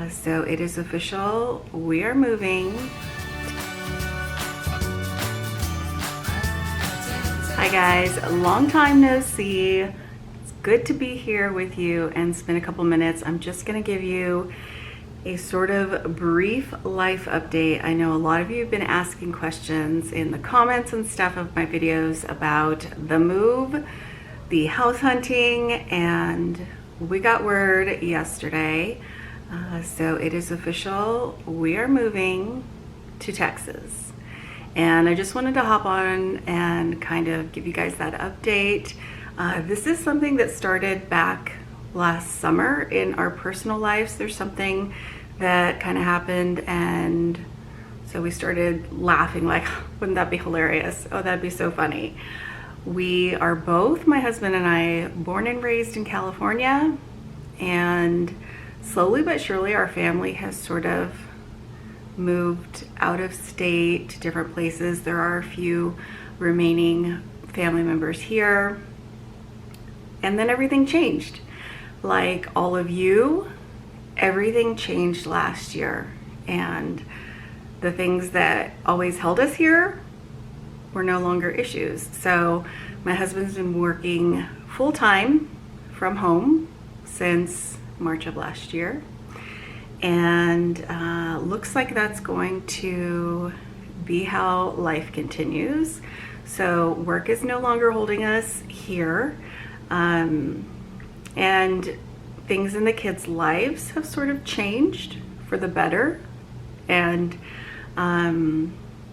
So it is official. We are moving. Hi guys, long time no see. It's good to be here with you and spend a couple minutes. I'm just gonna give you a sort of brief life update. I know a lot of you have been asking questions in the comments and stuff of my videos about the move, the house hunting, and we got word yesterday. So it is official. We are moving to Texas. And I just wanted to hop on and kind of give you guys that update. This is something that started back last summer in our personal lives. There's something that kind of happened, and so we started laughing like, wouldn't that be hilarious? Oh, that'd be so funny. We are both, my husband and I, born and raised in California, and slowly but surely our family has sort of moved out of state to different places. There are a few remaining family members here, and then everything changed. Like all of you, everything changed last year, and the things that always held us here were no longer issues. So my husband's been working full-time from home since March of last year, and looks like that's going to be how life continues. So work is no longer holding us here, and things in the kids' lives have sort of changed for the better, and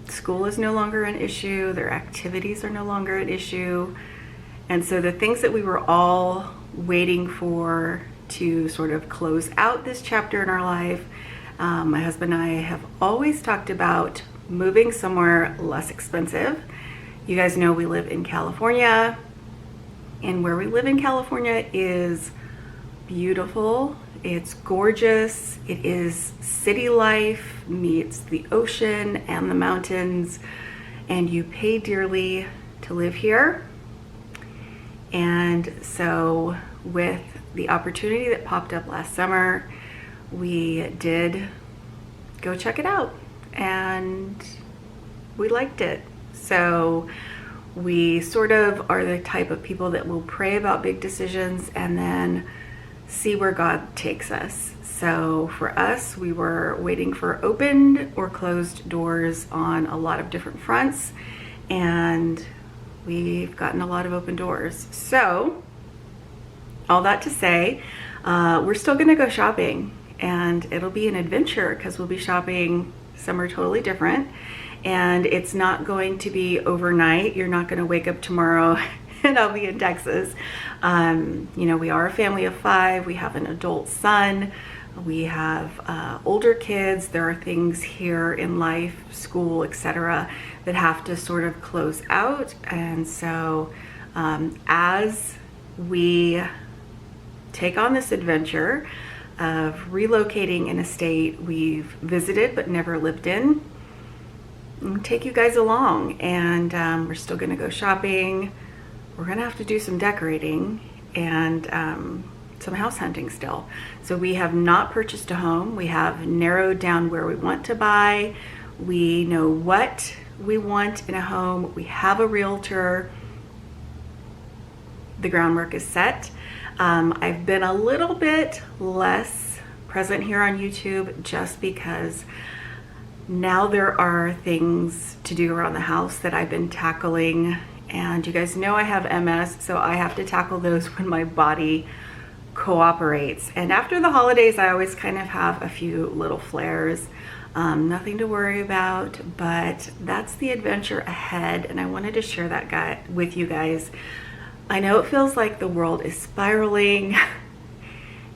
school is no longer an issue, their activities are no longer an issue, and so the things that we were all waiting for to sort of close out this chapter in our life, my husband and I have always talked about moving somewhere less expensive. You guys know we live in California, and where we live in California is beautiful. It's gorgeous. It is city life meets the ocean and the mountains, and you pay dearly to live here. And so with the opportunity that popped up last summer, we did go check it out, and we liked it. So we sort of are the type of people that will pray about big decisions and then see where God takes us. So for us, we were waiting for opened or closed doors on a lot of different fronts, and we've gotten a lot of open doors. So all that to say, we're still gonna go shopping, and it'll be an adventure because we'll be shopping somewhere totally different, and it's not going to be overnight. You're not gonna wake up tomorrow and I'll be in Texas. You know, we are a family of 5. We have an adult son. We have older kids. There are things here in life, school, etc., that have to sort of close out. And so as we take on this adventure of relocating in a state we've visited but never lived in, I'll take you guys along, and we're still gonna go shopping. We're gonna have to do some decorating and some house hunting still. So we have not purchased a home. We have narrowed down where we want to buy. We know what we want in a home. We have a realtor. The groundwork is set. I've been a little bit less present here on YouTube just because now there are things to do around the house that I've been tackling, and you guys know I have MS, so I have to tackle those when my body cooperates. And after the holidays, I always kind of have a few little flares. Nothing to worry about, but that's the adventure ahead, and I wanted to share that with you guys. I know it feels like the world is spiraling,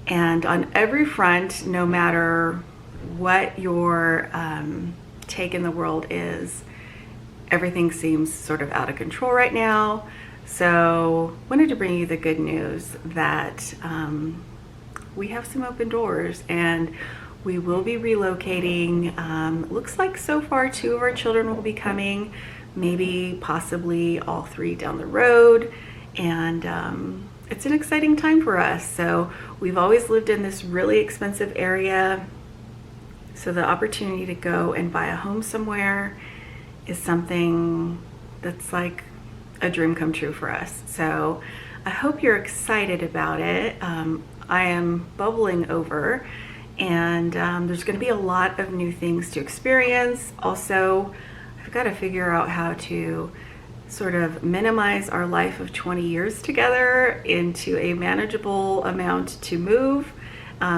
and on every front, no matter what your take in the world is, everything seems sort of out of control right now. So wanted to bring you the good news that we have some open doors, and we will be relocating. Looks like so far 2 of our children will be coming, maybe possibly all 3 down the road. And it's an exciting time for us. So we've always lived in this really expensive area. So the opportunity to go and buy a home somewhere is something that's like a dream come true for us. So I hope you're excited about it. I am bubbling over, and there's going to be a lot of new things to experience. Also, I've got to figure out how to sort of minimize our life of 20 years together into a manageable amount to move,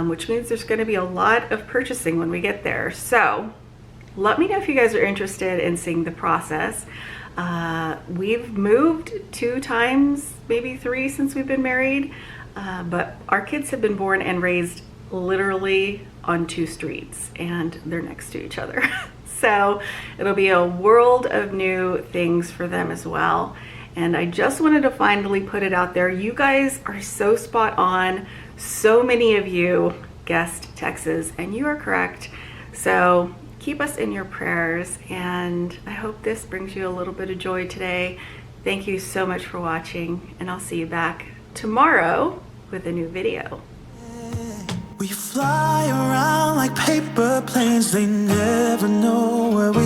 which means there's going to be a lot of purchasing when we get there. So let me know if you guys are interested in seeing the process. We've moved 2 times, maybe 3 since we've been married, but our kids have been born and raised literally on 2 streets, and they're next to each other. So it'll be a world of new things for them as well. And I just wanted to finally put it out there. You guys are so spot on. So many of you guessed Texas, and you are correct. So keep us in your prayers, and I hope this brings you a little bit of joy today. Thank you so much for watching, and I'll see you back tomorrow with a new video. We fly around like paper planes, they never know where we